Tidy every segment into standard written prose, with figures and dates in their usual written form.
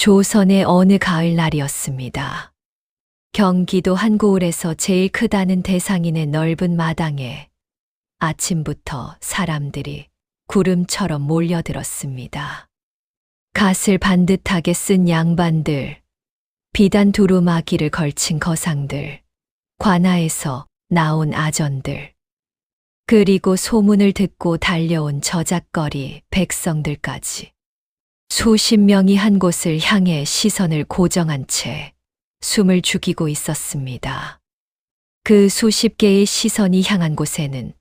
조선의 어느 가을날이었습니다. 경기도 한고을에서 제일 크다는 대상인의 넓은 마당에 아침부터 사람들이 구름처럼 몰려들었습니다. 갓을 반듯하게 쓴 양반들, 비단 두루마기를 걸친 거상들, 관아에서 나온 아전들, 그리고 소문을 듣고 달려온 저작거리 백성들까지 수십 명이 한 곳을 향해 시선을 고정한 채 숨을 죽이고 있었습니다. 그 수십 개의 시선이 향한 곳에는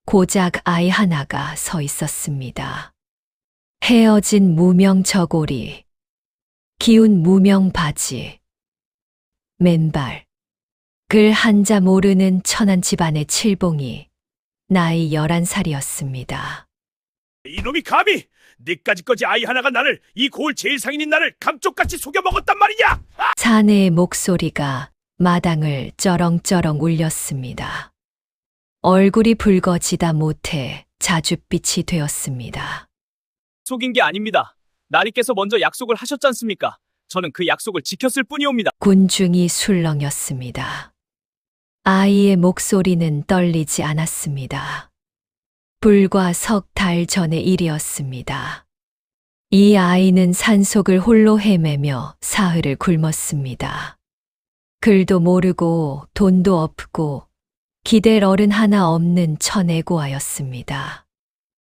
고작 아이 하나가 서 있었습니다. 헤어진 무명 저고리, 기운 무명 바지, 맨발, 글 한자 모르는 천한 집안의 칠봉이 나이 11살이었습니다. 이놈이 감히 내까지까지 아이 하나가 나를, 이 고을 제일 상인인 나를 감쪽같이 속여먹었단 말이냐! 사내의 목소리가 마당을 쩌렁쩌렁 울렸습니다. 얼굴이 붉어지다 못해 자줏빛이 되었습니다. 속인 게 아닙니다. 나리께서 먼저 약속을 하셨지 않습니까? 저는 그 약속을 지켰을 뿐이옵니다. 군중이 술렁였습니다. 아이의 목소리는 떨리지 않았습니다. 불과 석 달 전의 일이었습니다. 이 아이는 산속을 홀로 헤매며 사흘을 굶었습니다. 글도 모르고 돈도 없고 기댈 어른 하나 없는 처내고아였습니다.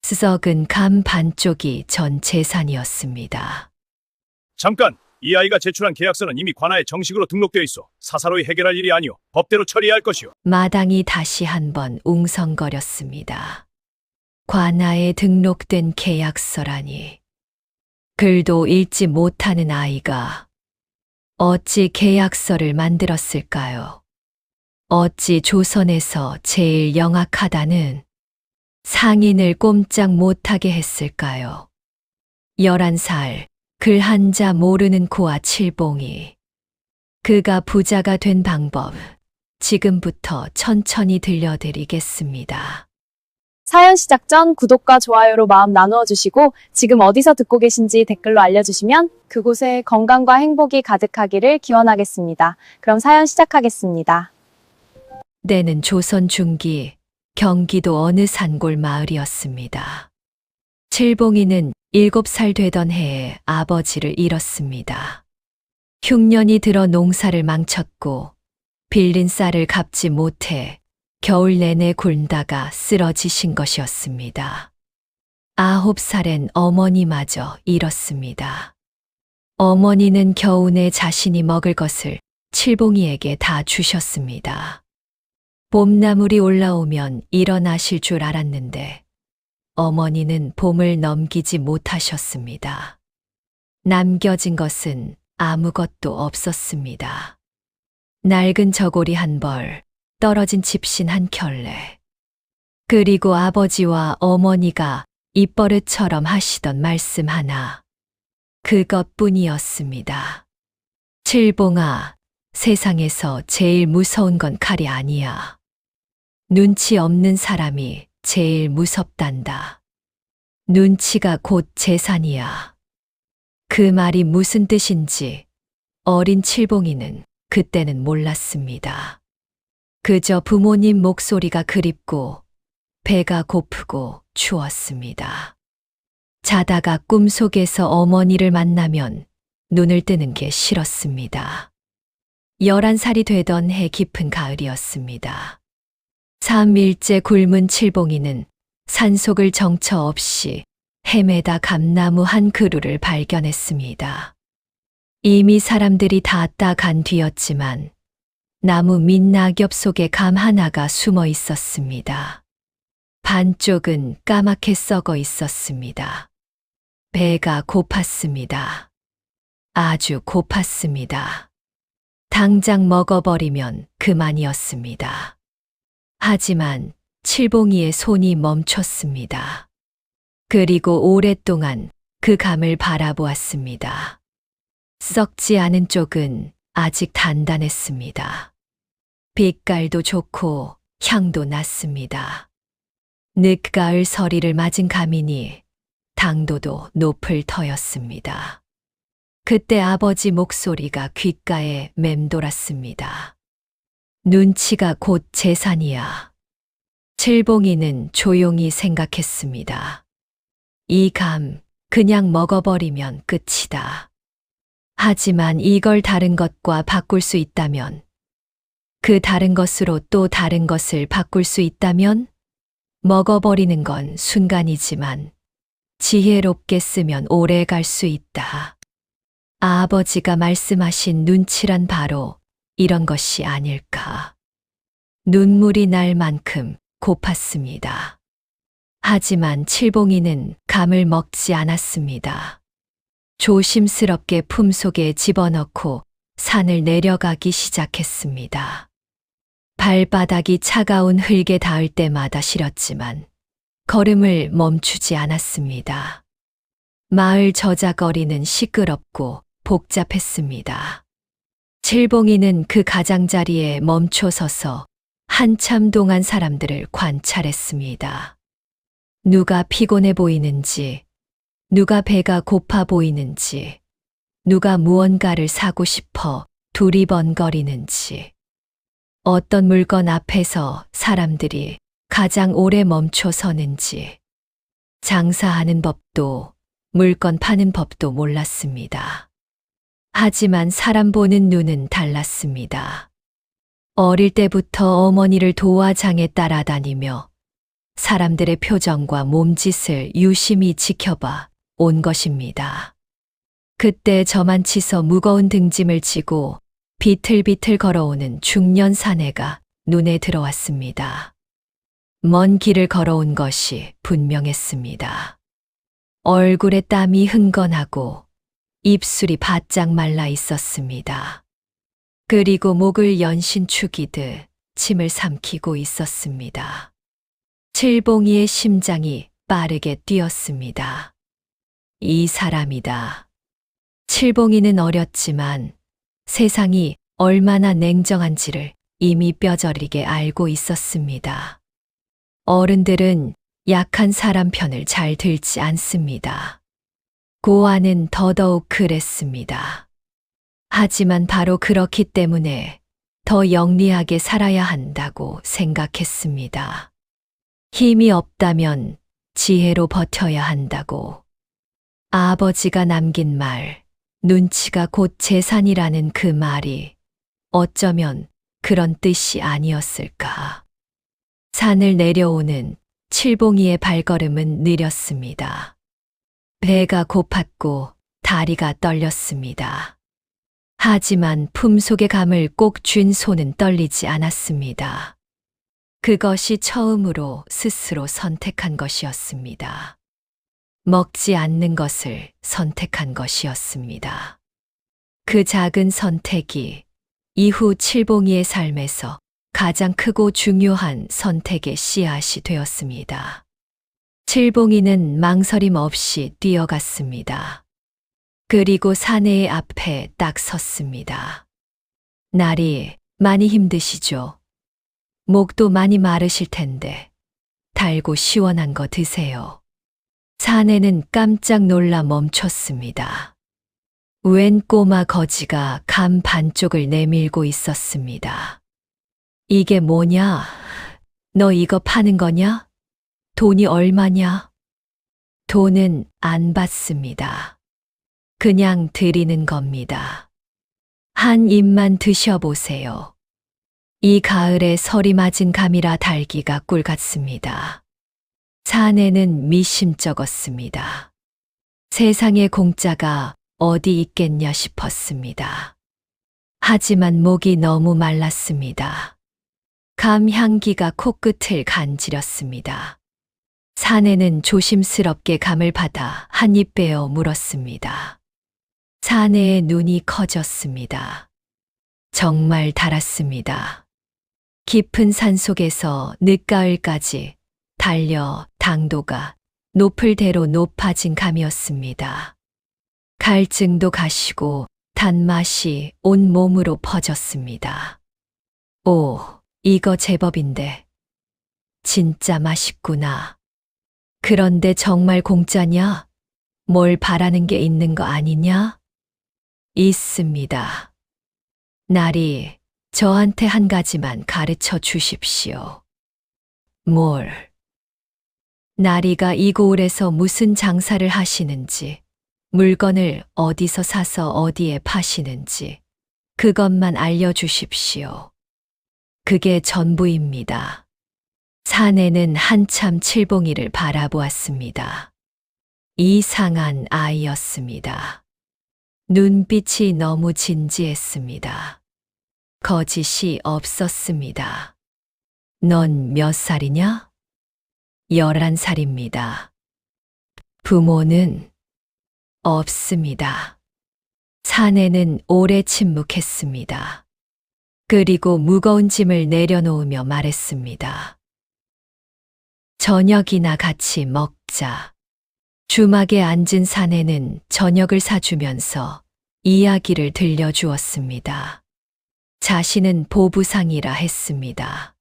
썩은 감 반쪽이 전 재산이었습니다. 잠깐! 이 아이가 제출한 계약서는 이미 관아에 정식으로 등록되어 있어 사사로이 해결할 일이 아니오. 법대로 처리해야 할 것이오. 마당이 다시 한번 웅성거렸습니다. 관아에 등록된 계약서라니. 글도 읽지 못하는 아이가 어찌 계약서를 만들었을까요? 어찌 조선에서 제일 영악하다는 상인을 꼼짝 못하게 했을까요? 11살, 글 한자 모르는 고아 칠봉이. 그가 부자가 된 방법, 지금부터 천천히 들려드리겠습니다. 사연 시작 전 구독과 좋아요로 마음 나누어 주시고 지금 어디서 듣고 계신지 댓글로 알려주시면 그곳에 건강과 행복이 가득하기를 기원하겠습니다. 그럼 사연 시작하겠습니다. 때는 조선 중기 경기도 어느 산골 마을이었습니다. 칠봉이는 7살 되던 해에 아버지를 잃었습니다. 흉년이 들어 농사를 망쳤고 빌린 쌀을 갚지 못해 겨울 내내 굶다가 쓰러지신 것이었습니다. 9살엔 어머니마저 잃었습니다. 어머니는 겨우내 자신이 먹을 것을 칠봉이에게 다 주셨습니다. 봄나물이 올라오면 일어나실 줄 알았는데 어머니는 봄을 넘기지 못하셨습니다. 남겨진 것은 아무것도 없었습니다. 낡은 저고리 한 벌, 떨어진 집신 한 켤레. 그리고 아버지와 어머니가 입버릇처럼 하시던 말씀 하나. 그것뿐이었습니다. 칠봉아, 세상에서 제일 무서운 건 칼이 아니야. 눈치 없는 사람이 제일 무섭단다. 눈치가 곧 재산이야. 그 말이 무슨 뜻인지 어린 칠봉이는 그때는 몰랐습니다. 그저 부모님 목소리가 그립고 배가 고프고 추웠습니다. 자다가 꿈속에서 어머니를 만나면 눈을 뜨는 게 싫었습니다. 11살이 되던 해 깊은 가을이었습니다. 3일째 굶은 칠봉이는 산속을 정처 없이 헤매다 감나무 한 그루를 발견했습니다. 이미 사람들이 다 따간 뒤였지만 나무 밑낙엽 속에 감 하나가 숨어 있었습니다. 반쪽은 까맣게 썩어 있었습니다. 배가 고팠습니다. 아주 고팠습니다. 당장 먹어버리면 그만이었습니다. 하지만 칠봉이의 손이 멈췄습니다. 그리고 오랫동안 그 감을 바라보았습니다. 썩지 않은 쪽은 아직 단단했습니다. 빛깔도 좋고 향도 났습니다. 늦가을 서리를 맞은 감이니 당도도 높을 터였습니다. 그때 아버지 목소리가 귓가에 맴돌았습니다. 눈치가 곧 재산이야. 칠봉이는 조용히 생각했습니다. 이 감 그냥 먹어버리면 끝이다. 하지만 이걸 다른 것과 바꿀 수 있다면, 그 다른 것으로 또 다른 것을 바꿀 수 있다면, 먹어버리는 건 순간이지만 지혜롭게 쓰면 오래 갈 수 있다. 아버지가 말씀하신 눈치란 바로 이런 것이 아닐까. 눈물이 날 만큼 고팠습니다. 하지만 칠봉이는 감을 먹지 않았습니다. 조심스럽게 품속에 집어넣고 산을 내려가기 시작했습니다. 발바닥이 차가운 흙에 닿을 때마다 시렸지만 걸음을 멈추지 않았습니다. 마을 저작거리는 시끄럽고 복잡했습니다. 칠봉이는 그 가장자리에 멈춰 서서 한참 동안 사람들을 관찰했습니다. 누가 피곤해 보이는지, 누가 배가 고파 보이는지, 누가 무언가를 사고 싶어 두리번거리는지, 어떤 물건 앞에서 사람들이 가장 오래 멈춰 서는지, 장사하는 법도 물건 파는 법도 몰랐습니다. 하지만 사람 보는 눈은 달랐습니다. 어릴 때부터 어머니를 도와 장에 따라다니며 사람들의 표정과 몸짓을 유심히 지켜봐 온 것입니다. 그때 저만치서 무거운 등짐을 지고 비틀비틀 걸어오는 중년 사내가 눈에 들어왔습니다. 먼 길을 걸어온 것이 분명했습니다. 얼굴에 땀이 흥건하고 입술이 바짝 말라 있었습니다. 그리고 목을 연신 축이듯 침을 삼키고 있었습니다. 칠봉이의 심장이 빠르게 뛰었습니다. 이 사람이다. 칠봉이는 어렸지만 세상이 얼마나 냉정한지를 이미 뼈저리게 알고 있었습니다. 어른들은 약한 사람 편을 잘 들지 않습니다. 고아는 더더욱 그랬습니다. 하지만 바로 그렇기 때문에 더 영리하게 살아야 한다고 생각했습니다. 힘이 없다면 지혜로 버텨야 한다고. 아버지가 남긴 말, 눈치가 곧 재산이라는 그 말이 어쩌면 그런 뜻이 아니었을까. 산을 내려오는 칠봉이의 발걸음은 느렸습니다. 배가 고팠고 다리가 떨렸습니다. 하지만 품속의 감을 꼭 쥔 손은 떨리지 않았습니다. 그것이 처음으로 스스로 선택한 것이었습니다. 먹지 않는 것을 선택한 것이었습니다. 그 작은 선택이 이후 칠봉이의 삶에서 가장 크고 중요한 선택의 씨앗이 되었습니다. 칠봉이는 망설임 없이 뛰어갔습니다. 그리고 사내의 앞에 딱 섰습니다. 날이 많이 힘드시죠? 목도 많이 마르실 텐데 달고 시원한 거 드세요. 사내는 깜짝 놀라 멈췄습니다. 웬 꼬마 거지가 감 반쪽을 내밀고 있었습니다. 이게 뭐냐? 너 이거 파는 거냐? 돈이 얼마냐? 돈은 안 받습니다. 그냥 드리는 겁니다. 한 입만 드셔보세요. 이 가을에 설이 맞은 감이라 달기가 꿀 같습니다. 사내는 미심쩍었습니다. 세상에 공짜가 어디 있겠냐 싶었습니다. 하지만 목이 너무 말랐습니다. 감 향기가 코끝을 간지렸습니다. 사내는 조심스럽게 감을 받아 한 입 베어 물었습니다. 사내의 눈이 커졌습니다. 정말 달았습니다. 깊은 산속에서 늦가을까지 달려 당도가 높을 대로 높아진 감이었습니다. 갈증도 가시고 단맛이 온 몸으로 퍼졌습니다. 오, 이거 제법인데. 진짜 맛있구나. 그런데 정말 공짜냐? 뭘 바라는 게 있는 거 아니냐? 있습니다. 날이 저한테 한 가지만 가르쳐 주십시오. 뭘? 나리가 이 고을에서 무슨 장사를 하시는지, 물건을 어디서 사서 어디에 파시는지, 그것만 알려주십시오. 그게 전부입니다. 사내는 한참 칠봉이를 바라보았습니다. 이상한 아이였습니다. 눈빛이 너무 진지했습니다. 거짓이 없었습니다. 넌 몇 살이냐? 11살입니다. 부모는 없습니다. 사내는 오래 침묵했습니다. 그리고 무거운 짐을 내려놓으며 말했습니다. 저녁이나 같이 먹자. 주막에 앉은 사내는 저녁을 사주면서 이야기를 들려주었습니다. 자신은 보부상이라 했습니다.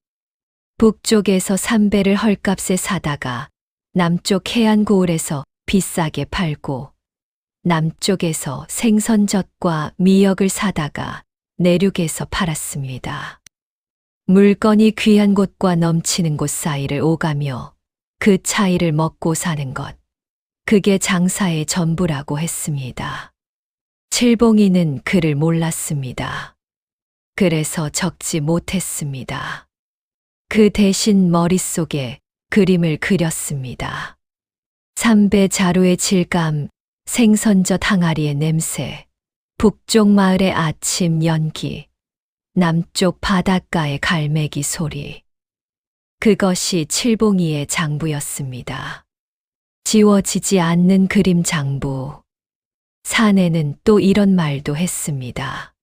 북쪽에서 삼배를 헐값에 사다가 남쪽 해안 고을에서 비싸게 팔고 남쪽에서 생선젓과 미역을 사다가 내륙에서 팔았습니다. 물건이 귀한 곳과 넘치는 곳 사이를 오가며 그 차이를 먹고 사는 것, 그게 장사의 전부라고 했습니다. 칠봉이는 그를 몰랐습니다. 그래서 적지 못했습니다. 그 대신 머릿속에 그림을 그렸습니다. 삼배 자루의 질감, 생선젓 항아리의 냄새, 북쪽 마을의 아침 연기, 남쪽 바닷가의 갈매기 소리. 그것이 칠봉이의 장부였습니다. 지워지지 않는 그림 장부. 사내는 또 이런 말도 했습니다.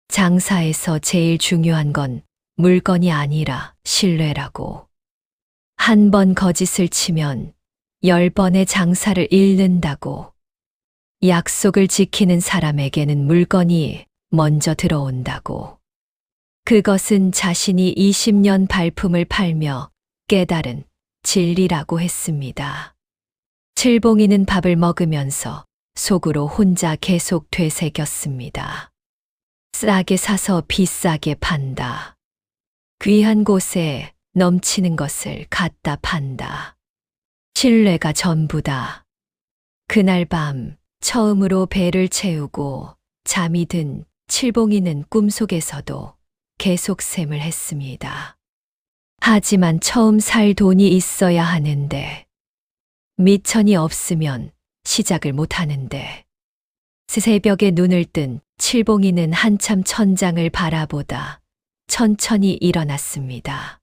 장사에서 제일 중요한 건 물건이 아니라 신뢰라고. 한 번 거짓을 치면 10번의 장사를 잃는다고. 약속을 지키는 사람에게는 물건이 먼저 들어온다고. 그것은 자신이 20년 발품을 팔며 깨달은 진리라고 했습니다. 칠봉이는 밥을 먹으면서 속으로 혼자 계속 되새겼습니다. 싸게 사서 비싸게 판다. 귀한 곳에 넘치는 것을 갖다 판다. 신뢰가 전부다. 그날 밤 처음으로 배를 채우고 잠이 든 칠봉이는 꿈속에서도 계속 셈을 했습니다. 하지만 처음 살 돈이 있어야 하는데, 미천이 없으면 시작을 못 하는데. 새벽에 눈을 뜬 칠봉이는 한참 천장을 바라보다 천천히 일어났습니다.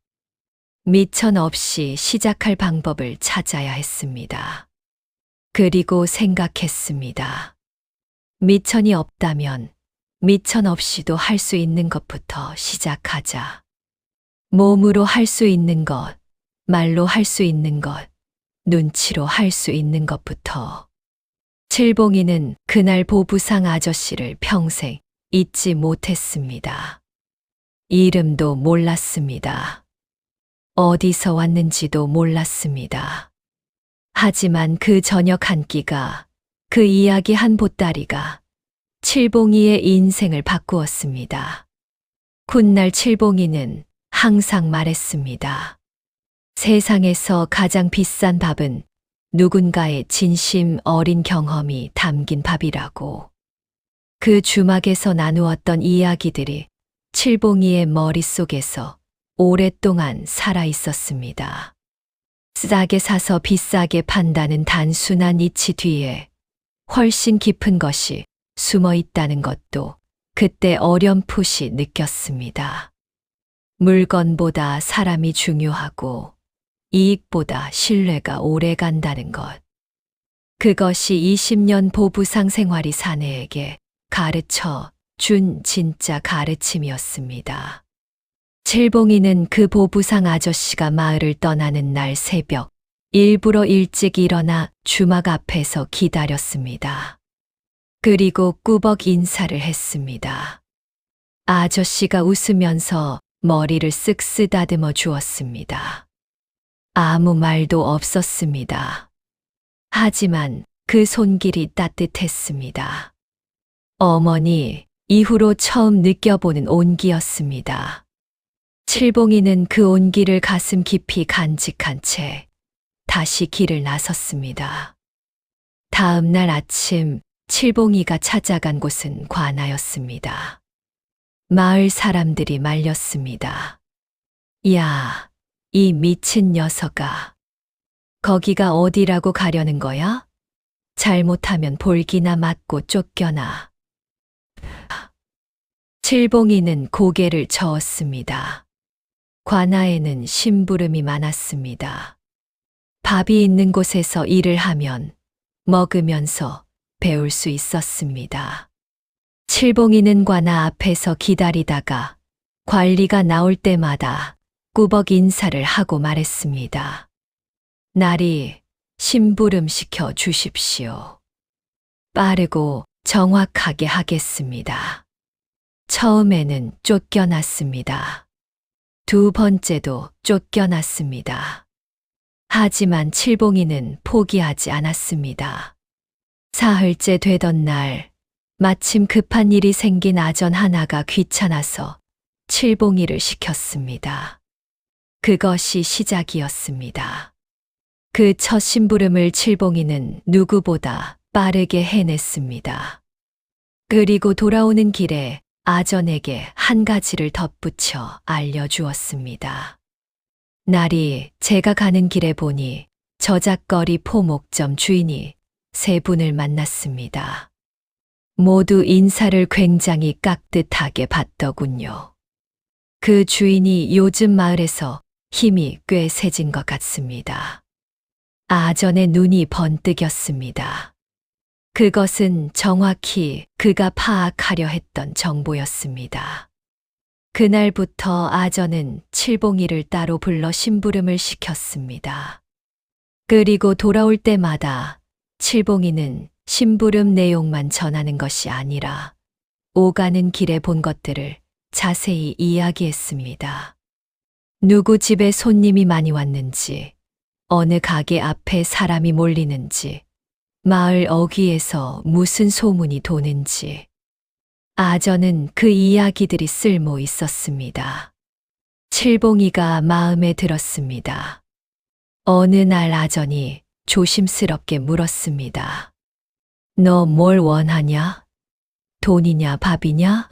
미천 없이 시작할 방법을 찾아야 했습니다. 그리고 생각했습니다. 미천이 없다면 미천 없이도 할 수 있는 것부터 시작하자. 몸으로 할 수 있는 것, 말로 할 수 있는 것, 눈치로 할 수 있는 것부터. 칠봉이는 그날 보부상 아저씨를 평생 잊지 못했습니다. 이름도 몰랐습니다. 어디서 왔는지도 몰랐습니다. 하지만 그 저녁 한 끼가, 그 이야기 한 보따리가 칠봉이의 인생을 바꾸었습니다. 훗날 칠봉이는 항상 말했습니다. 세상에서 가장 비싼 밥은 누군가의 진심 어린 경험이 담긴 밥이라고. 그 주막에서 나누었던 이야기들이 칠봉이의 머릿속에서 오랫동안 살아 있었습니다. 싸게 사서 비싸게 판다는 단순한 이치 뒤에 훨씬 깊은 것이 숨어 있다는 것도 그때 어렴풋이 느꼈습니다. 물건보다 사람이 중요하고 이익보다 신뢰가 오래 간다는 것. 그것이 20년 보부상 생활이 사내에게 가르쳐 준 진짜 가르침이었습니다. 칠봉이는 그 보부상 아저씨가 마을을 떠나는 날 새벽 일부러 일찍 일어나 주막 앞에서 기다렸습니다. 그리고 꾸벅 인사를 했습니다. 아저씨가 웃으면서 머리를 쓱 쓰다듬어 주었습니다. 아무 말도 없었습니다. 하지만 그 손길이 따뜻했습니다. 어머니, 이후로 처음 느껴보는 온기였습니다. 칠봉이는 그 온기를 가슴 깊이 간직한 채 다시 길을 나섰습니다. 다음 날 아침 칠봉이가 찾아간 곳은 관아였습니다. 마을 사람들이 말렸습니다. 야, 이 미친 녀석아. 거기가 어디라고 가려는 거야? 잘못하면 볼기나 맞고 쫓겨나. 칠봉이는 고개를 저었습니다. 관아에는 심부름이 많았습니다. 밥이 있는 곳에서 일을 하면 먹으면서 배울 수 있었습니다. 칠봉이는 관아 앞에서 기다리다가 관리가 나올 때마다 꾸벅 인사를 하고 말했습니다. 나리, 심부름 시켜 주십시오. 빠르고 정확하게 하겠습니다. 처음에는 쫓겨났습니다. 두 번째도 쫓겨났습니다. 하지만 칠봉이는 포기하지 않았습니다. 사흘째 되던 날, 마침 급한 일이 생긴 아전 하나가 귀찮아서 칠봉이를 시켰습니다. 그것이 시작이었습니다. 그 첫 심부름을 칠봉이는 누구보다 빠르게 해냈습니다. 그리고 돌아오는 길에 아전에게 한 가지를 덧붙여 알려주었습니다. 날이 제가 가는 길에 보니 저작거리 포목점 주인이 세 분을 만났습니다. 모두 인사를 굉장히 깍듯하게 받더군요. 그 주인이 요즘 마을에서 힘이 꽤 세진 것 같습니다. 아전의 눈이 번뜩였습니다. 그것은 정확히 그가 파악하려 했던 정보였습니다. 그날부터 아전은 칠봉이를 따로 불러 심부름을 시켰습니다. 그리고 돌아올 때마다 칠봉이는 심부름 내용만 전하는 것이 아니라 오가는 길에 본 것들을 자세히 이야기했습니다. 누구 집에 손님이 많이 왔는지, 어느 가게 앞에 사람이 몰리는지, 마을 어귀에서 무슨 소문이 도는지. 아전은 그 이야기들이 쓸모 있었습니다. 칠봉이가 마음에 들었습니다. 어느 날 아전이 조심스럽게 물었습니다. 너 뭘 원하냐? 돈이냐 밥이냐?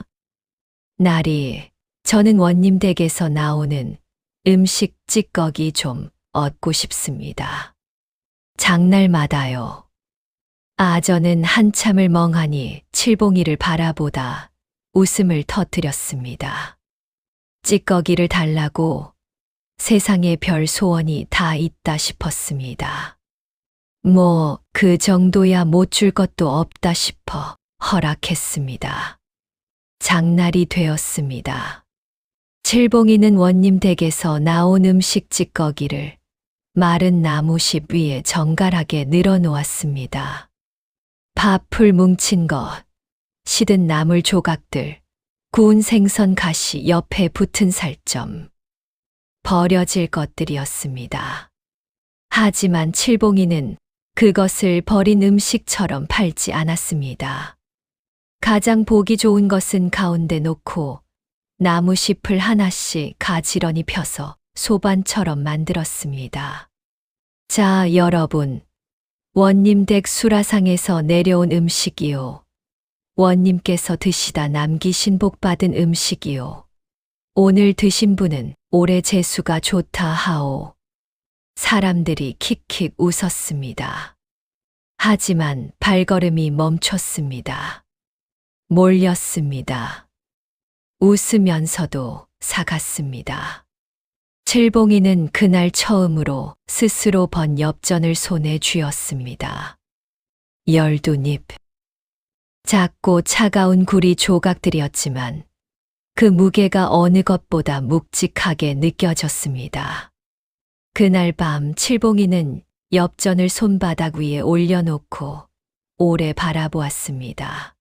날이, 저는 원님 댁에서 나오는 음식 찌꺼기 좀 얻고 싶습니다. 장날마다요. 아전은 한참을 멍하니 칠봉이를 바라보다 웃음을 터뜨렸습니다. 찌꺼기를 달라고 세상에 별 소원이 다 있다 싶었습니다. 뭐 그 정도야 못 줄 것도 없다 싶어 허락했습니다. 장날이 되었습니다. 칠봉이는 원님 댁에서 나온 음식 찌꺼기를 마른 나무십 위에 정갈하게 늘어놓았습니다. 밥풀 뭉친 것, 시든 나물 조각들, 구운 생선 가시 옆에 붙은 살점, 버려질 것들이었습니다. 하지만 칠봉이는 그것을 버린 음식처럼 팔지 않았습니다. 가장 보기 좋은 것은 가운데 놓고 나무잎을 하나씩 가지런히 펴서 소반처럼 만들었습니다. 자, 여러분. 원님 댁 수라상에서 내려온 음식이요. 원님께서 드시다 남기신 복받은 음식이요. 오늘 드신 분은 올해 재수가 좋다 하오. 사람들이 킥킥 웃었습니다. 하지만 발걸음이 멈췄습니다. 몰렸습니다. 웃으면서도 사갔습니다. 칠봉이는 그날 처음으로 스스로 번 엽전을 손에 쥐었습니다. 12잎. 작고 차가운 구리 조각들이었지만 그 무게가 어느 것보다 묵직하게 느껴졌습니다. 그날 밤 칠봉이는 엽전을 손바닥 위에 올려놓고 오래 바라보았습니다.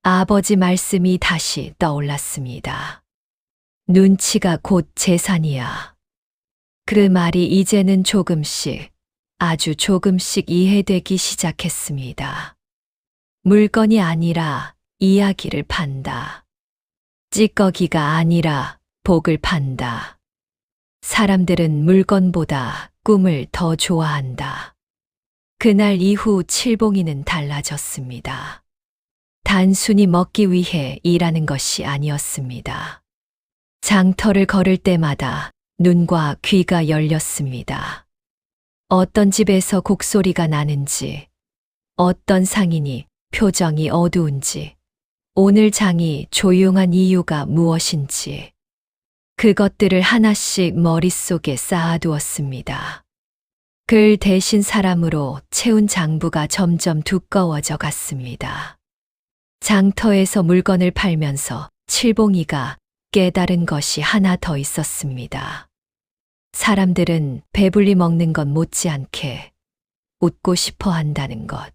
아버지 말씀이 다시 떠올랐습니다. 눈치가 곧 재산이야. 그 말이 이제는 조금씩, 아주 조금씩 이해되기 시작했습니다. 물건이 아니라 이야기를 판다. 찌꺼기가 아니라 복을 판다. 사람들은 물건보다 꿈을 더 좋아한다. 그날 이후 칠봉이는 달라졌습니다. 단순히 먹기 위해 일하는 것이 아니었습니다. 장터를 걸을 때마다 눈과 귀가 열렸습니다. 어떤 집에서 곡소리가 나는지, 어떤 상인이 표정이 어두운지, 오늘 장이 조용한 이유가 무엇인지, 그것들을 하나씩 머릿속에 쌓아두었습니다. 글 대신 사람으로 채운 장부가 점점 두꺼워져 갔습니다. 장터에서 물건을 팔면서 칠봉이가 깨달은 것이 하나 더 있었습니다. 사람들은 배불리 먹는 것 못지않게 웃고 싶어 한다는 것,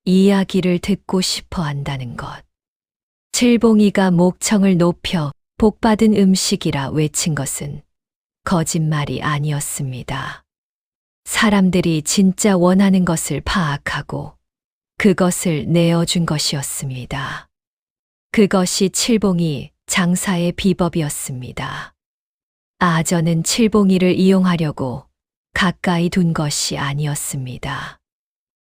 이야기를 듣고 싶어 한다는 것. 칠봉이가 목청을 높여 복받은 음식이라 외친 것은 거짓말이 아니었습니다. 사람들이 진짜 원하는 것을 파악하고 그것을 내어준 것이었습니다. 그것이 칠봉이 장사의 비법이었습니다. 아저는 칠봉이를 이용하려고 가까이 둔 것이 아니었습니다.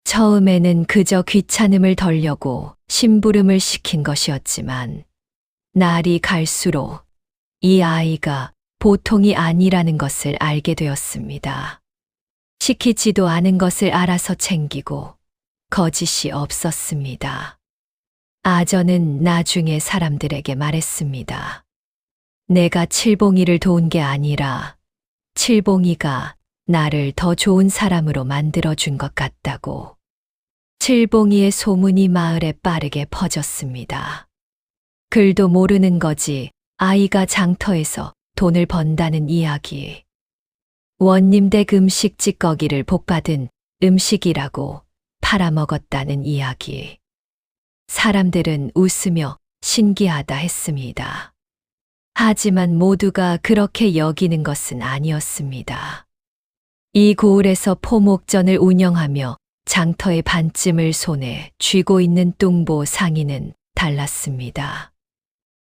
처음에는 그저 귀찮음을 덜려고 심부름을 시킨 것이었지만 날이 갈수록 이 아이가 보통이 아니라는 것을 알게 되었습니다. 시키지도 않은 것을 알아서 챙기고 거짓이 없었습니다. 아저는 나중에 사람들에게 말했습니다. 내가 칠봉이를 도운 게 아니라 칠봉이가 나를 더 좋은 사람으로 만들어준 것 같다고. 칠봉이의 소문이 마을에 빠르게 퍼졌습니다. 글도 모르는 거지 아이가 장터에서 돈을 번다는 이야기. 원님댁 음식 찌꺼기를 복받은 음식이라고 팔아먹었다는 이야기. 사람들은 웃으며 신기하다 했습니다. 하지만 모두가 그렇게 여기는 것은 아니었습니다. 이 고을에서 포목전을 운영하며 장터의 반쯤을 손에 쥐고 있는 뚱보 상인은 달랐습니다.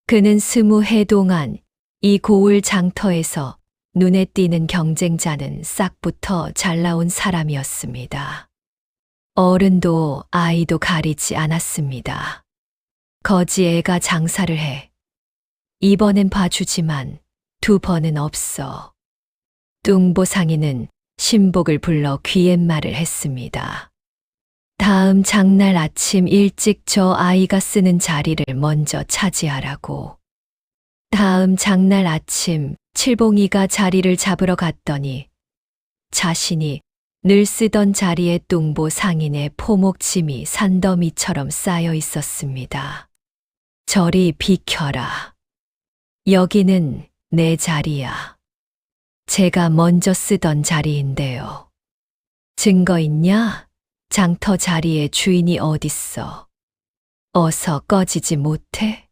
그는 20해 동안 이 고을 장터에서 눈에 띄는 경쟁자는 싹부터 잘 나온 사람이었습니다. 어른도 아이도 가리지 않았습니다. 거지 애가 장사를 해. 이번엔 봐주지만 2번은 없어. 뚱보 상인은 신복을 불러 귀옛말을 했습니다. 다음 장날 아침 일찍 저 아이가 쓰는 자리를 먼저 차지하라고. 다음 장날 아침 칠봉이가 자리를 잡으러 갔더니 자신이 늘 쓰던 자리에 뚱보 상인의 포목짐이 산더미처럼 쌓여 있었습니다. 저리 비켜라. 여기는 내 자리야. 제가 먼저 쓰던 자리인데요. 증거 있냐? 장터 자리의 주인이 어딨어? 어서 꺼지지 못해?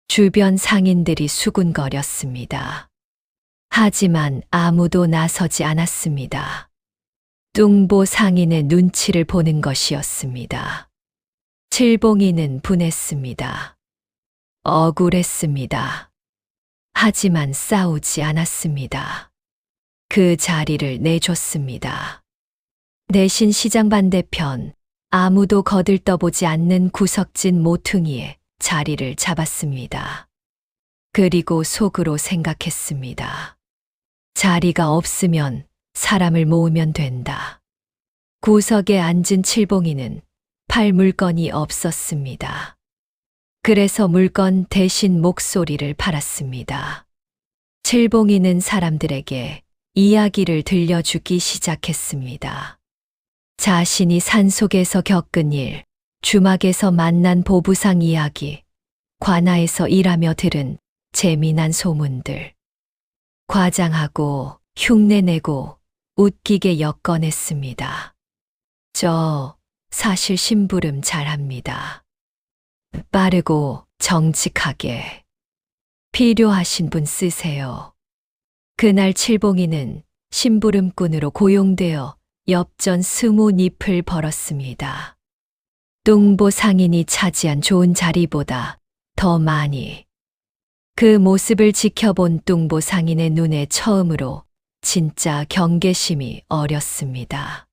주변 상인들이 수군거렸습니다. 하지만 아무도 나서지 않았습니다. 뚱보 상인의 눈치를 보는 것이었습니다. 칠봉이는 분했습니다. 억울했습니다. 하지만 싸우지 않았습니다. 그 자리를 내줬습니다. 대신 시장 반대편 아무도 거들떠보지 않는 구석진 모퉁이에 자리를 잡았습니다. 그리고 속으로 생각했습니다. 자리가 없으면 사람을 모으면 된다. 구석에 앉은 칠봉이는 팔 물건이 없었습니다. 그래서 물건 대신 목소리를 팔았습니다. 칠봉이는 사람들에게 이야기를 들려주기 시작했습니다. 자신이 산속에서 겪은 일, 주막에서 만난 보부상 이야기, 관아에서 일하며 들은 재미난 소문들. 과장하고 흉내내고 웃기게 엮어냈습니다. 저 사실 심부름 잘합니다. 빠르고 정직하게. 필요하신 분 쓰세요. 그날 칠봉이는 심부름꾼으로 고용되어 엽전 20잎을 벌었습니다. 뚱보 상인이 차지한 좋은 자리보다 더 많이. 그 모습을 지켜본 뚱보 상인의 눈에 처음으로 진짜 경계심이 어렸습니다.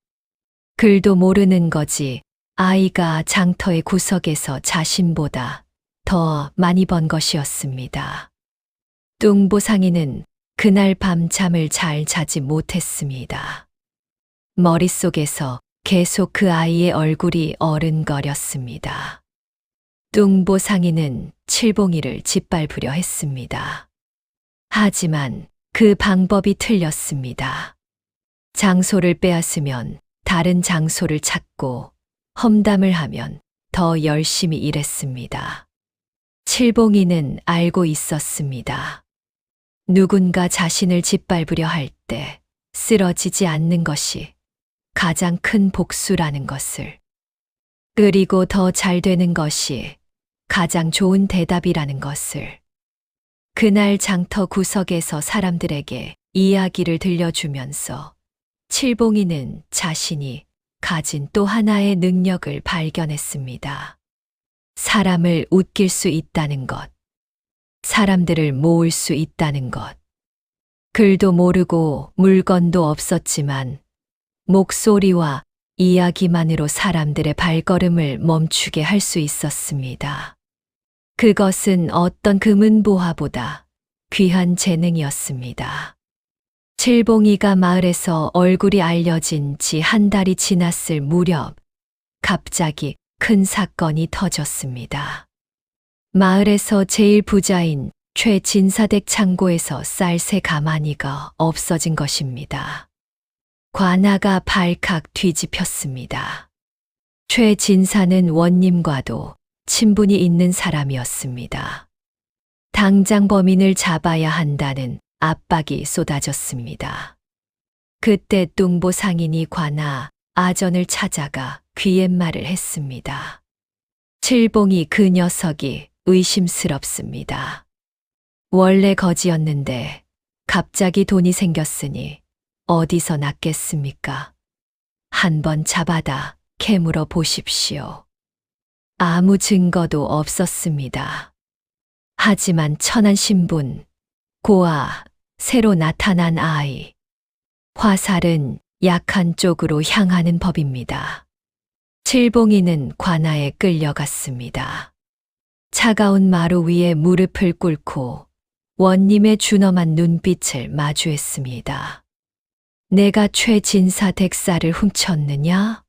글도 모르는 거지 아이가 장터의 구석에서 자신보다 더 많이 번 것이었습니다. 뚱보 상인은 그날 밤 잠을 잘 자지 못했습니다. 머릿속에서 계속 그 아이의 얼굴이 어른거렸습니다. 뚱보 상인은 칠봉이를 짓밟으려 했습니다. 하지만 그 방법이 틀렸습니다. 장소를 빼앗으면 다른 장소를 찾고 험담을 하면 더 열심히 일했습니다. 칠봉이는 알고 있었습니다. 누군가 자신을 짓밟으려 할 때 쓰러지지 않는 것이 가장 큰 복수라는 것을. 그리고 더 잘 되는 것이 가장 좋은 대답이라는 것을. 그날 장터 구석에서 사람들에게 이야기를 들려주면서 칠봉이는 자신이 가진 또 하나의 능력을 발견했습니다. 사람을 웃길 수 있다는 것. 사람들을 모을 수 있다는 것. 글도 모르고 물건도 없었지만 목소리와 이야기만으로 사람들의 발걸음을 멈추게 할 수 있었습니다. 그것은 어떤 금은보화보다 귀한 재능이었습니다. 칠봉이가 마을에서 얼굴이 알려진 지 한 달이 지났을 무렵 갑자기 큰 사건이 터졌습니다. 마을에서 제일 부자인 최진사댁 창고에서 쌀새 가마니가 없어진 것입니다. 관아가 발칵 뒤집혔습니다. 최진사는 원님과도 친분이 있는 사람이었습니다. 당장 범인을 잡아야 한다는 압박이 쏟아졌습니다. 그때 뚱보 상인이 관아 아전을 찾아가 귀옛말을 했습니다. 칠봉이 그 녀석이 의심스럽습니다. 원래 거지였는데 갑자기 돈이 생겼으니 어디서 났겠습니까? 한번 잡아다 캐물어 보십시오. 아무 증거도 없었습니다. 하지만 천한 신분, 고아, 새로 나타난 아이. 화살은 약한 쪽으로 향하는 법입니다. 칠봉이는 관아에 끌려갔습니다. 차가운 마루 위에 무릎을 꿇고 원님의 준엄한 눈빛을 마주했습니다. 내가 최진사 댁사를 훔쳤느냐?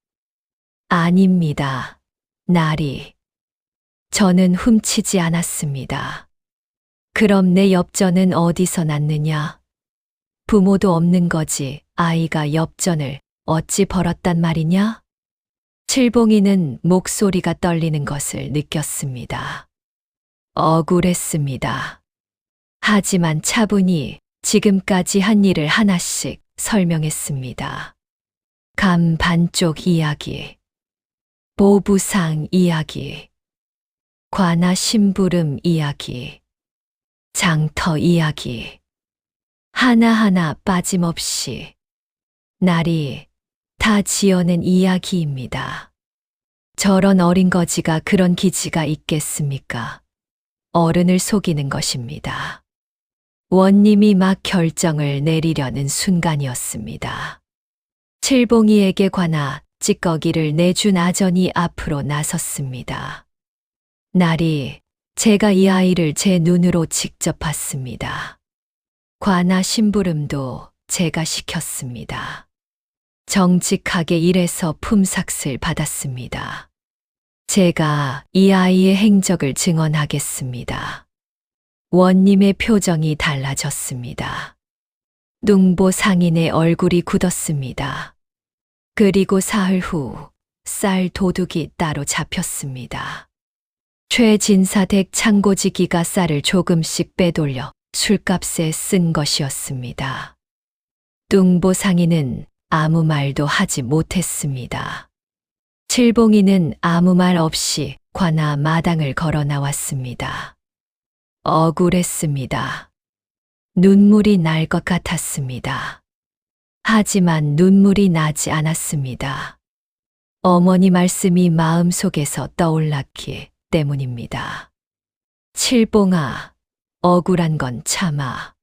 아닙니다. 나리. 저는 훔치지 않았습니다. 그럼 내 엽전은 어디서 났느냐? 부모도 없는 거지 아이가 엽전을 어찌 벌었단 말이냐? 칠봉이는 목소리가 떨리는 것을 느꼈습니다. 억울했습니다. 하지만 차분히 지금까지 한 일을 하나씩 설명했습니다. 감 반쪽 이야기, 보부상 이야기, 관아 심부름 이야기, 장터 이야기, 하나하나 빠짐없이 날이 다 지어낸 이야기입니다. 저런 어린 거지가 그런 기지가 있겠습니까? 어른을 속이는 것입니다. 원님이 막 결정을 내리려는 순간이었습니다. 칠봉이에게 관아 찌꺼기를 내준 아전이 앞으로 나섰습니다. 날이 제가 이 아이를 제 눈으로 직접 봤습니다. 관아 심부름도 제가 시켰습니다. 정직하게 일해서 품삯을 받았습니다. 제가 이 아이의 행적을 증언하겠습니다. 원님의 표정이 달라졌습니다. 뚱보 상인의 얼굴이 굳었습니다. 그리고 사흘 후 쌀 도둑이 따로 잡혔습니다. 최진사 댁 창고지기가 쌀을 조금씩 빼돌려 술값에 쓴 것이었습니다. 뚱보 상인은 아무 말도 하지 못했습니다. 칠봉이는 아무 말 없이 관아 마당을 걸어 나왔습니다. 억울했습니다. 눈물이 날 것 같았습니다. 하지만 눈물이 나지 않았습니다. 어머니 말씀이 마음속에서 떠올랐기 때문입니다. 칠봉아, 억울한 건 참아.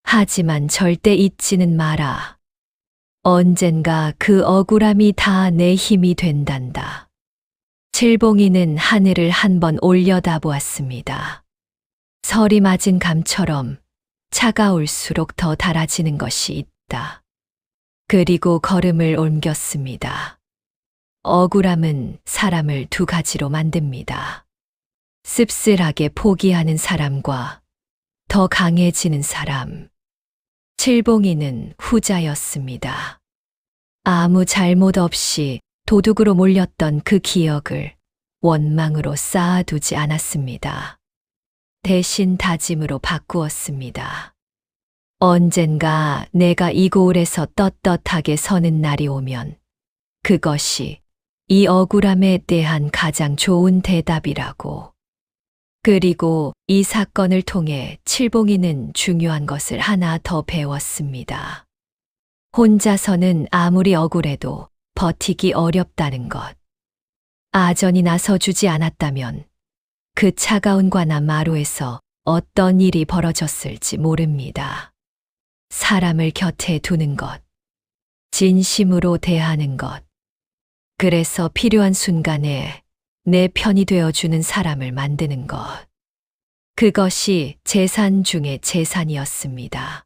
하지만 절대 잊지는 마라. 언젠가 그 억울함이 다 내 힘이 된단다. 칠봉이는 하늘을 한번 올려다보았습니다. 설이 맞은 감처럼 차가울수록 더 달아지는 것이 있다. 그리고 걸음을 옮겼습니다. 억울함은 사람을 두 가지로 만듭니다. 씁쓸하게 포기하는 사람과 더 강해지는 사람. 칠봉이는 후자였습니다. 아무 잘못 없이 도둑으로 몰렸던 그 기억을 원망으로 쌓아두지 않았습니다. 대신 다짐으로 바꾸었습니다. 언젠가 내가 이 고을에서 떳떳하게 서는 날이 오면 그것이 이 억울함에 대한 가장 좋은 대답이라고. 그리고 이 사건을 통해 칠봉이는 중요한 것을 하나 더 배웠습니다. 혼자서는 아무리 억울해도 버티기 어렵다는 것. 아전이 나서주지 않았다면 그 차가운 관아 마루에서 어떤 일이 벌어졌을지 모릅니다. 사람을 곁에 두는 것, 진심으로 대하는 것, 그래서 필요한 순간에 내 편이 되어주는 사람을 만드는 것. 그것이 재산 중의 재산이었습니다.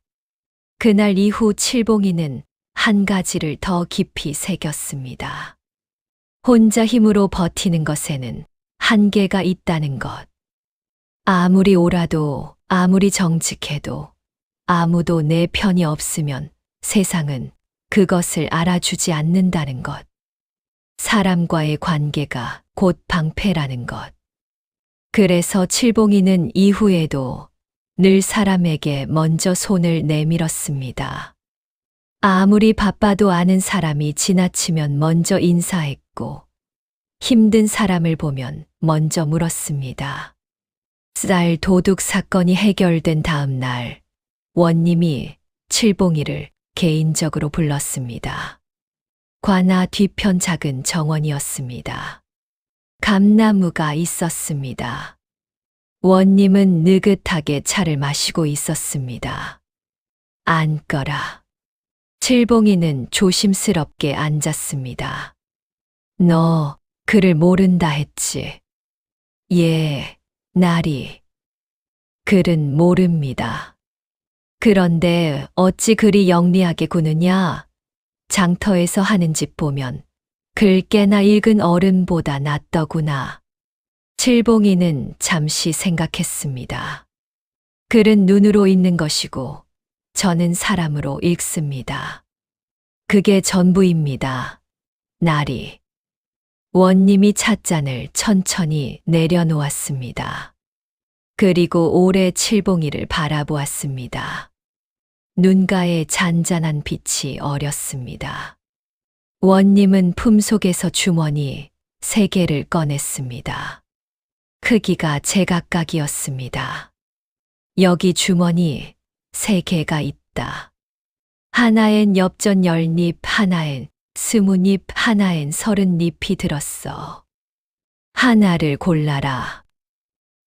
그날 이후 칠봉이는 한 가지를 더 깊이 새겼습니다. 혼자 힘으로 버티는 것에는 한계가 있다는 것. 아무리 옳아도, 아무리 정직해도, 아무도 내 편이 없으면 세상은 그것을 알아주지 않는다는 것. 사람과의 관계가 곧 방패라는 것. 그래서 칠봉이는 이후에도 늘 사람에게 먼저 손을 내밀었습니다. 아무리 바빠도 아는 사람이 지나치면 먼저 인사했고, 힘든 사람을 보면 먼저 물었습니다. 쌀 도둑 사건이 해결된 다음 날, 원님이 칠봉이를 개인적으로 불렀습니다. 관아 뒤편 작은 정원이었습니다. 감나무가 있었습니다. 원님은 느긋하게 차를 마시고 있었습니다. 앉거라. 칠봉이는 조심스럽게 앉았습니다. 너 그를 모른다 했지? 예, 나리. 글은 모릅니다. 그런데 어찌 그리 영리하게 구느냐? 장터에서 하는 집 보면 글 깨나 읽은 어른보다 낫더구나. 칠봉이는 잠시 생각했습니다. 글은 눈으로 읽는 것이고 저는 사람으로 읽습니다. 그게 전부입니다. 나리. 원님이 찻잔을 천천히 내려놓았습니다. 그리고 오래 칠봉이를 바라보았습니다. 눈가에 잔잔한 빛이 어렸습니다. 원님은 품속에서 주머니 3개를 꺼냈습니다. 크기가 제각각이었습니다. 여기 주머니 3개가 있다. 하나엔 엽전 10잎, 하나엔 20잎, 하나엔 30잎이 들었어. 하나를 골라라.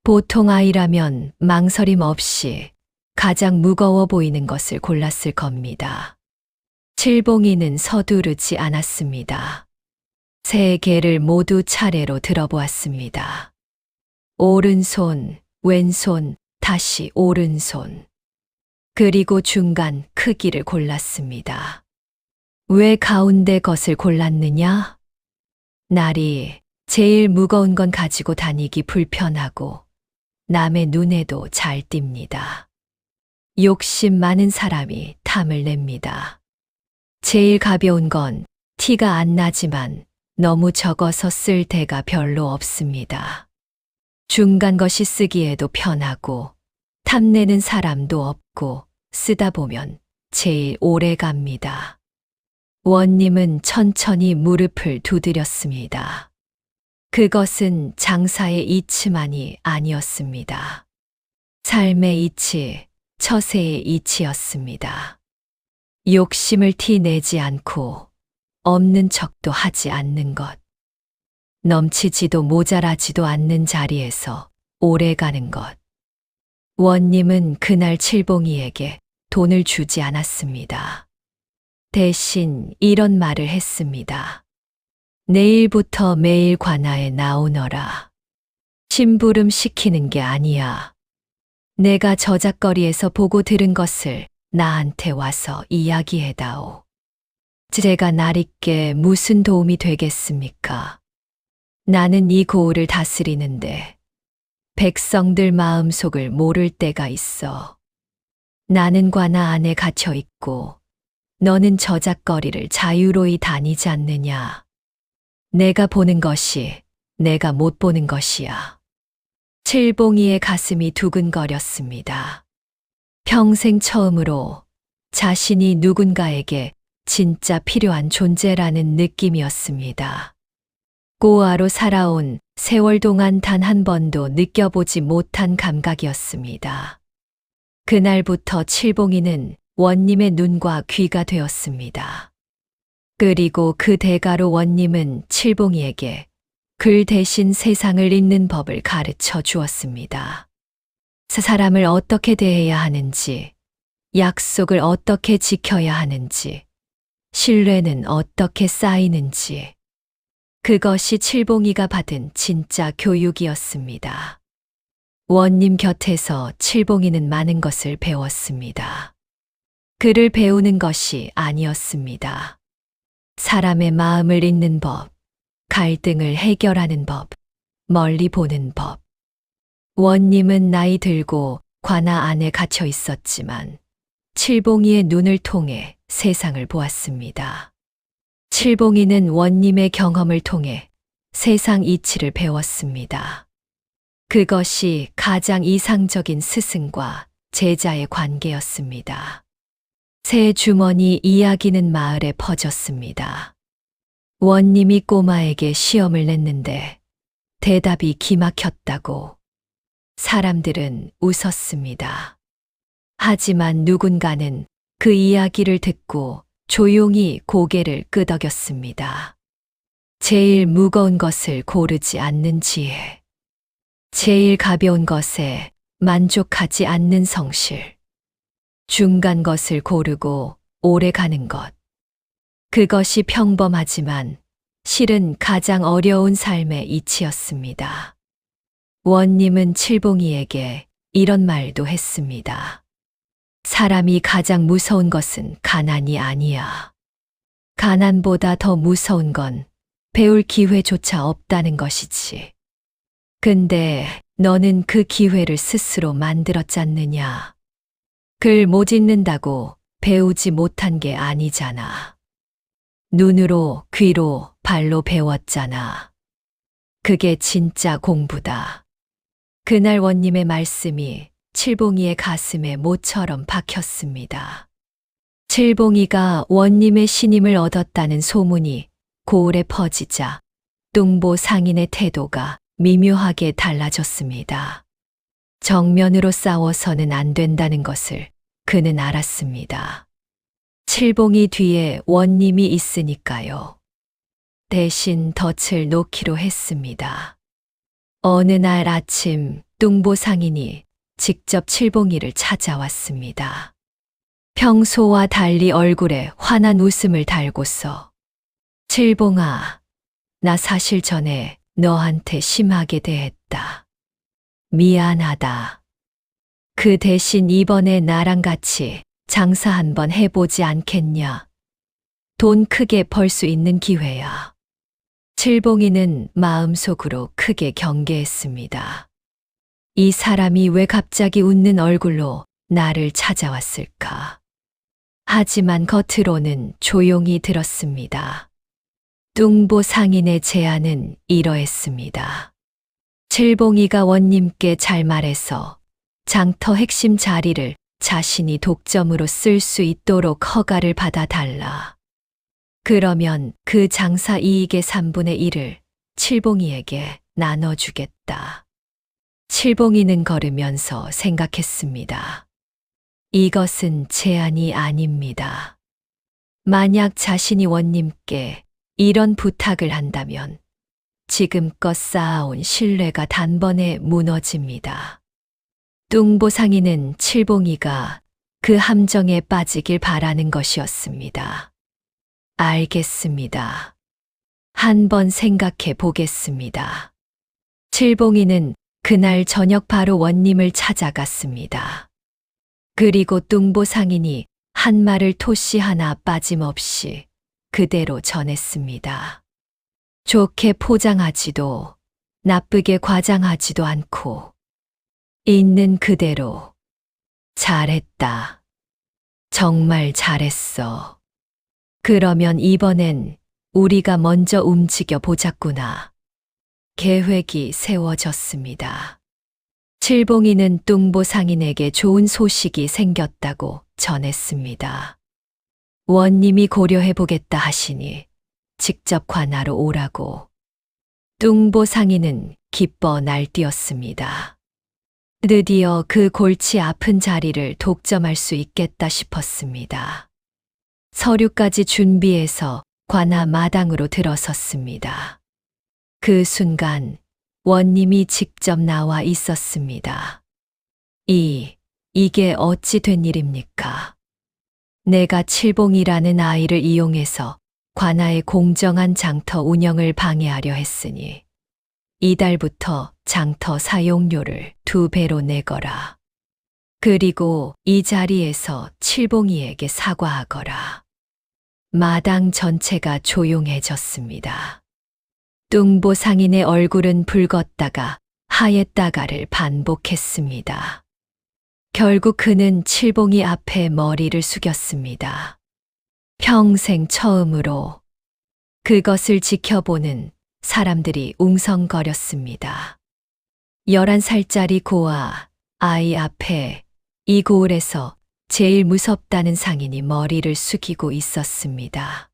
보통 아이라면 망설임 없이 가장 무거워 보이는 것을 골랐을 겁니다. 칠봉이는 서두르지 않았습니다. 3개를 모두 차례로 들어보았습니다. 오른손, 왼손, 다시 오른손. 그리고 중간 크기를 골랐습니다. 왜 가운데 것을 골랐느냐? 날이 제일 무거운 건 가지고 다니기 불편하고 남의 눈에도 잘 띕니다. 욕심 많은 사람이 탐을 냅니다. 제일 가벼운 건 티가 안 나지만 너무 적어서 쓸 데가 별로 없습니다. 중간 것이 쓰기에도 편하고 탐내는 사람도 없고 쓰다 보면 제일 오래 갑니다. 원님은 천천히 무릎을 두드렸습니다. 그것은 장사의 이치만이 아니었습니다. 삶의 이치, 처세의 이치였습니다. 욕심을 티 내지 않고 없는 척도 하지 않는 것. 넘치지도 모자라지도 않는 자리에서 오래 가는 것. 원님은 그날 칠봉이에게 돈을 주지 않았습니다. 대신 이런 말을 했습니다. 내일부터 매일 관아에 나오너라. 심부름 시키는 게 아니야. 내가 저작거리에서 보고 들은 것을 나한테 와서 이야기해다오. 제가 나리께 무슨 도움이 되겠습니까? 나는 이 고을을 다스리는데 백성들 마음속을 모를 때가 있어. 나는 관아 안에 갇혀 있고 너는 저작거리를 자유로이 다니지 않느냐. 내가 보는 것이 내가 못 보는 것이야. 칠봉이의 가슴이 두근거렸습니다. 평생 처음으로 자신이 누군가에게 진짜 필요한 존재라는 느낌이었습니다. 고아로 살아온 세월 동안 단 한 번도 느껴보지 못한 감각이었습니다. 그날부터 칠봉이는 원님의 눈과 귀가 되었습니다. 그리고 그 대가로 원님은 칠봉이에게 글 대신 세상을 읽는 법을 가르쳐 주었습니다. 사람을 어떻게 대해야 하는지, 약속을 어떻게 지켜야 하는지, 신뢰는 어떻게 쌓이는지, 그것이 칠봉이가 받은 진짜 교육이었습니다. 원님 곁에서 칠봉이는 많은 것을 배웠습니다. 글을 배우는 것이 아니었습니다. 사람의 마음을 읽는 법, 갈등을 해결하는 법, 멀리 보는 법. 원님은 나이 들고 관아 안에 갇혀 있었지만 칠봉이의 눈을 통해 세상을 보았습니다. 칠봉이는 원님의 경험을 통해 세상 이치를 배웠습니다. 그것이 가장 이상적인 스승과 제자의 관계였습니다. 새 주머니 이야기는 마을에 퍼졌습니다. 원님이 꼬마에게 시험을 냈는데 대답이 기막혔다고. 사람들은 웃었습니다. 하지만 누군가는 그 이야기를 듣고 조용히 고개를 끄덕였습니다. 제일 무거운 것을 고르지 않는 지혜. 제일 가벼운 것에 만족하지 않는 성실. 중간 것을 고르고 오래 가는 것. 그것이 평범하지만 실은 가장 어려운 삶의 이치였습니다. 원님은 칠봉이에게 이런 말도 했습니다. 사람이 가장 무서운 것은 가난이 아니야. 가난보다 더 무서운 건 배울 기회조차 없다는 것이지. 근데 너는 그 기회를 스스로 만들었지 않느냐. 글 못 읽는다고 배우지 못한 게 아니잖아. 눈으로, 귀로, 발로 배웠잖아. 그게 진짜 공부다. 그날 원님의 말씀이 칠봉이의 가슴에 모처럼 박혔습니다. 칠봉이가 원님의 신임을 얻었다는 소문이 고을에 퍼지자 뚱보 상인의 태도가 미묘하게 달라졌습니다. 정면으로 싸워서는 안 된다는 것을 그는 알았습니다. 칠봉이 뒤에 원님이 있으니까요. 대신 덫을 놓기로 했습니다. 어느 날 아침 뚱보 상인이 직접 칠봉이를 찾아왔습니다. 평소와 달리 얼굴에 환한 웃음을 달고서 칠봉아, 나 사실 전에 너한테 심하게 대했다. 미안하다. 그 대신 이번에 나랑 같이 장사 한번 해보지 않겠냐? 돈 크게 벌 수 있는 기회야. 칠봉이는 마음속으로 크게 경계했습니다. 이 사람이 왜 갑자기 웃는 얼굴로 나를 찾아왔을까? 하지만 겉으로는 조용히 들었습니다. 뚱보 상인의 제안은 이러했습니다. 칠봉이가 원님께 잘 말해서 장터 핵심 자리를 자신이 독점으로 쓸 수 있도록 허가를 받아달라. 그러면 그 장사 이익의 3분의 1을 칠봉이에게 나눠주겠다. 칠봉이는 걸으면서 생각했습니다. 이것은 제안이 아닙니다. 만약 자신이 원님께 이런 부탁을 한다면 지금껏 쌓아온 신뢰가 단번에 무너집니다. 뚱보상인은 칠봉이가 그 함정에 빠지길 바라는 것이었습니다. 알겠습니다. 한번 생각해 보겠습니다. 칠봉이는 그날 저녁 바로 원님을 찾아갔습니다. 그리고 뚱보상인이 한 말을 토시 하나 빠짐없이 그대로 전했습니다. 좋게 포장하지도 나쁘게 과장하지도 않고 있는 그대로 잘했다. 정말 잘했어. 그러면 이번엔 우리가 먼저 움직여 보자꾸나. 계획이 세워졌습니다. 칠봉이는 뚱보상인에게 좋은 소식이 생겼다고 전했습니다. 원님이 고려해 보겠다 하시니 직접 관하로 오라고. 뚱보상인은 기뻐 날뛰었습니다. 드디어 그 골치 아픈 자리를 독점할 수 있겠다 싶었습니다. 서류까지 준비해서 관하 마당으로 들어섰습니다. 그 순간 원님이 직접 나와 있었습니다. 이게 어찌 된 일입니까? 내가 칠봉이라는 아이를 이용해서 관하의 공정한 장터 운영을 방해하려 했으니 이달부터 장터 사용료를 2배로 내거라. 그리고 이 자리에서 칠봉이에게 사과하거라. 마당 전체가 조용해졌습니다. 뚱보상인의 얼굴은 붉었다가 하였다가를 반복했습니다. 결국 그는 칠봉이 앞에 머리를 숙였습니다. 평생 처음으로 그것을 지켜보는 사람들이 웅성거렸습니다. 11살짜리 고아 아이 앞에 이 고을에서 제일 무섭다는 상인이 머리를 숙이고 있었습니다.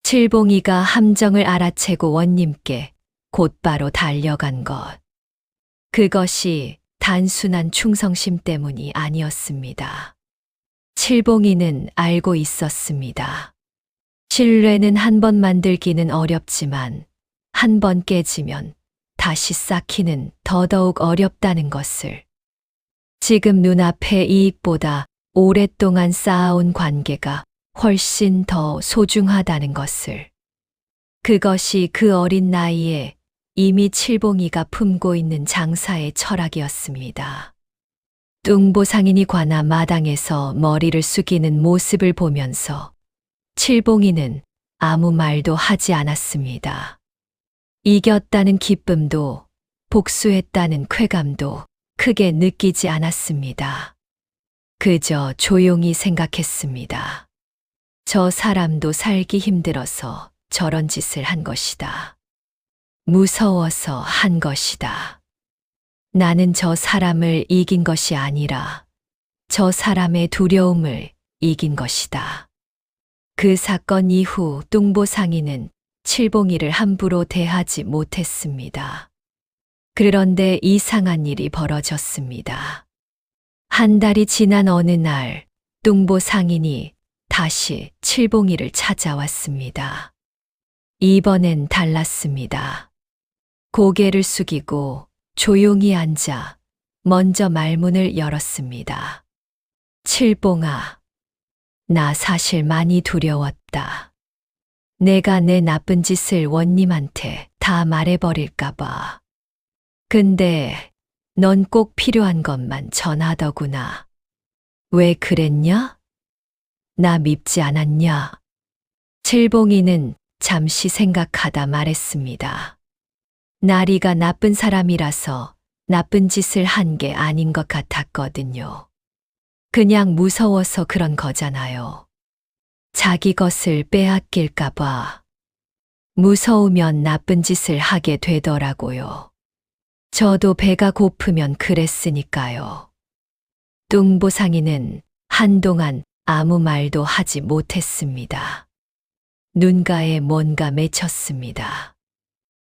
칠봉이가 함정을 알아채고 원님께 곧바로 달려간 것. 그것이 단순한 충성심 때문이 아니었습니다. 칠봉이는 알고 있었습니다. 신뢰는 한 번 만들기는 어렵지만 한 번 깨지면 다시 쌓기는 더더욱 어렵다는 것을. 지금 눈앞의 이익보다 오랫동안 쌓아온 관계가 훨씬 더 소중하다는 것을. 그것이 그 어린 나이에 이미 칠봉이가 품고 있는 장사의 철학이었습니다. 뚱보상인이 관하 마당에서 머리를 숙이는 모습을 보면서 칠봉이는 아무 말도 하지 않았습니다. 이겼다는 기쁨도 복수했다는 쾌감도 크게 느끼지 않았습니다. 그저 조용히 생각했습니다. 저 사람도 살기 힘들어서 저런 짓을 한 것이다. 무서워서 한 것이다. 나는 저 사람을 이긴 것이 아니라 저 사람의 두려움을 이긴 것이다. 그 사건 이후 뚱보상인은 칠봉이를 함부로 대하지 못했습니다. 그런데 이상한 일이 벌어졌습니다. 한 달이 지난 어느 날 뚱보상인이 다시 칠봉이를 찾아왔습니다. 이번엔 달랐습니다. 고개를 숙이고 조용히 앉아 먼저 말문을 열었습니다. 칠봉아, 나 사실 많이 두려웠다. 내가 내 나쁜 짓을 원님한테 다 말해버릴까봐. 근데 넌 꼭 필요한 것만 전하더구나. 왜 그랬냐? 나 밉지 않았냐? 칠봉이는 잠시 생각하다 말했습니다. 나리가 나쁜 사람이라서 나쁜 짓을 한 게 아닌 것 같았거든요. 그냥 무서워서 그런 거잖아요. 자기 것을 빼앗길까봐. 무서우면 나쁜 짓을 하게 되더라고요. 저도 배가 고프면 그랬으니까요. 뚱보상인은 한동안 아무 말도 하지 못했습니다. 눈가에 뭔가 맺혔습니다.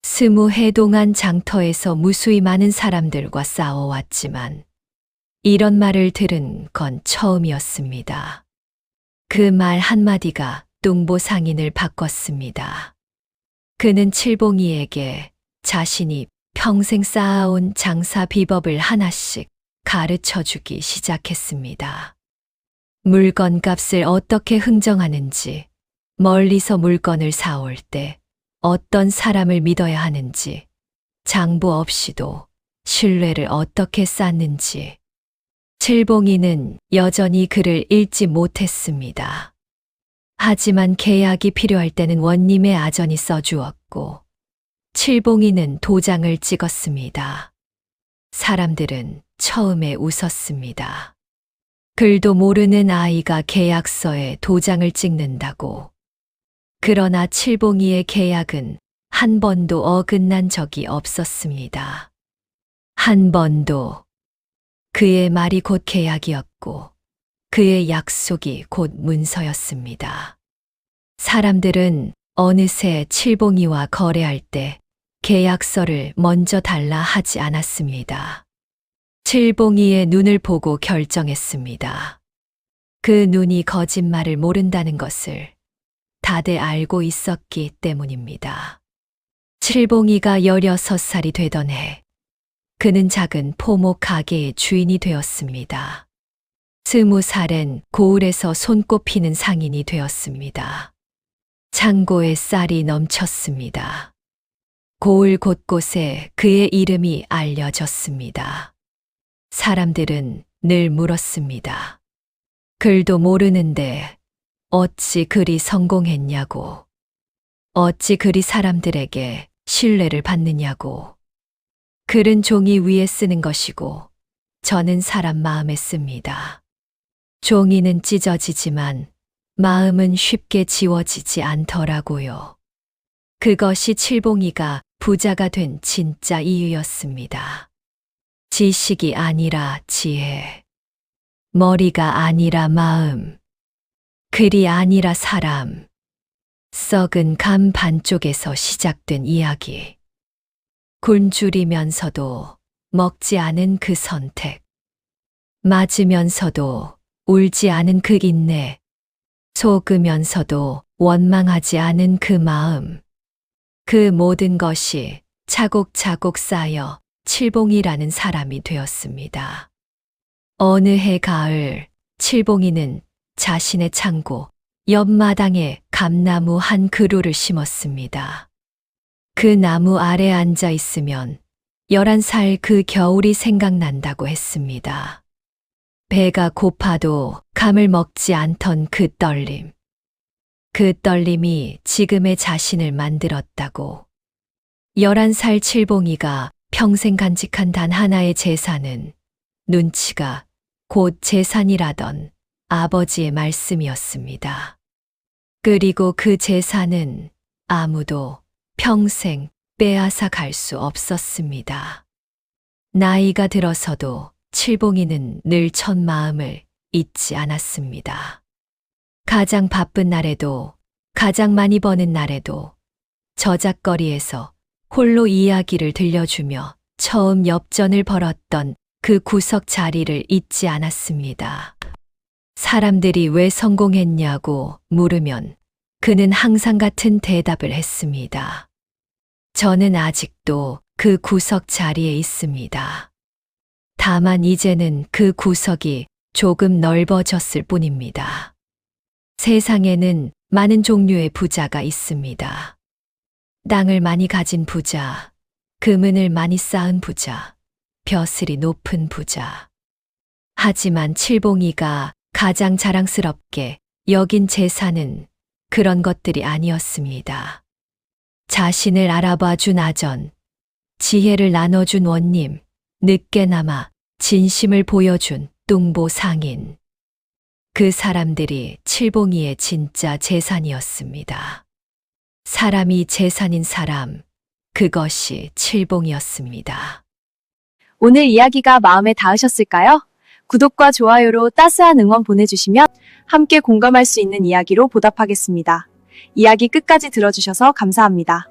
20해 동안 장터에서 무수히 많은 사람들과 싸워왔지만 이런 말을 들은 건 처음이었습니다. 그 말 한마디가 뚱보 상인을 바꿨습니다. 그는 칠봉이에게 자신이 평생 쌓아온 장사 비법을 하나씩 가르쳐 주기 시작했습니다. 물건 값을 어떻게 흥정하는지, 멀리서 물건을 사올 때 어떤 사람을 믿어야 하는지, 장부 없이도 신뢰를 어떻게 쌓는지. 칠봉이는 여전히 글을 읽지 못했습니다. 하지만 계약이 필요할 때는 원님의 아전이 써주었고, 칠봉이는 도장을 찍었습니다. 사람들은 처음에 웃었습니다. 글도 모르는 아이가 계약서에 도장을 찍는다고. 그러나 칠봉이의 계약은 한 번도 어긋난 적이 없었습니다. 한 번도. 그의 말이 곧 계약이었고, 그의 약속이 곧 문서였습니다. 사람들은 어느새 칠봉이와 거래할 때 계약서를 먼저 달라 하지 않았습니다. 칠봉이의 눈을 보고 결정했습니다. 그 눈이 거짓말을 모른다는 것을 다들 알고 있었기 때문입니다. 칠봉이가 16살이 되던 해, 그는 작은 포목 가게의 주인이 되었습니다. 20살엔 고을에서 손꼽히는 상인이 되었습니다. 창고에 쌀이 넘쳤습니다. 고을 곳곳에 그의 이름이 알려졌습니다. 사람들은 늘 물었습니다. 글도 모르는데 어찌 그리 성공했냐고. 어찌 그리 사람들에게 신뢰를 받느냐고. 글은 종이 위에 쓰는 것이고 저는 사람 마음에 씁니다. 종이는 찢어지지만 마음은 쉽게 지워지지 않더라고요. 그것이 칠봉이가 부자가 된 진짜 이유였습니다. 지식이 아니라 지혜, 머리가 아니라 마음, 글이 아니라 사람, 썩은 감 반쪽에서 시작된 이야기. 굶주리면서도 먹지 않은 그 선택, 맞으면서도 울지 않은 그 인내, 속으면서도 원망하지 않은 그 마음, 그 모든 것이 차곡차곡 쌓여 칠봉이라는 사람이 되었습니다. 어느 해 가을, 칠봉이는 자신의 창고 옆마당에 감나무 한 그루를 심었습니다. 그 나무 아래 앉아 있으면 11살 그 겨울이 생각난다고 했습니다. 배가 고파도 감을 먹지 않던 그 떨림. 그 떨림이 지금의 자신을 만들었다고. 11살 칠봉이가 평생 간직한 단 하나의 재산은 눈치가 곧 재산이라던 아버지의 말씀이었습니다. 그리고 그 재산은 아무도 평생 빼앗아 갈 수 없었습니다. 나이가 들어서도 칠봉이는 늘 첫 마음을 잊지 않았습니다. 가장 바쁜 날에도, 가장 많이 버는 날에도 저작거리에서 홀로 이야기를 들려주며 처음 엽전을 벌었던 그 구석 자리를 잊지 않았습니다. 사람들이 왜 성공했냐고 물으면 그는 항상 같은 대답을 했습니다. 저는 아직도 그 구석 자리에 있습니다. 다만 이제는 그 구석이 조금 넓어졌을 뿐입니다. 세상에는 많은 종류의 부자가 있습니다. 땅을 많이 가진 부자, 금은을 많이 쌓은 부자, 벼슬이 높은 부자. 하지만 칠봉이가 가장 자랑스럽게 여긴 재산은 그런 것들이 아니었습니다. 자신을 알아봐 준 아전, 지혜를 나눠준 원님, 늦게나마 진심을 보여준 뚱보 상인. 그 사람들이 칠봉이의 진짜 재산이었습니다. 사람이 재산인 사람, 그것이 칠봉이었습니다. 오늘 이야기가 마음에 닿으셨을까요? 구독과 좋아요로 따스한 응원 보내주시면 함께 공감할 수 있는 이야기로 보답하겠습니다. 이야기 끝까지 들어주셔서 감사합니다.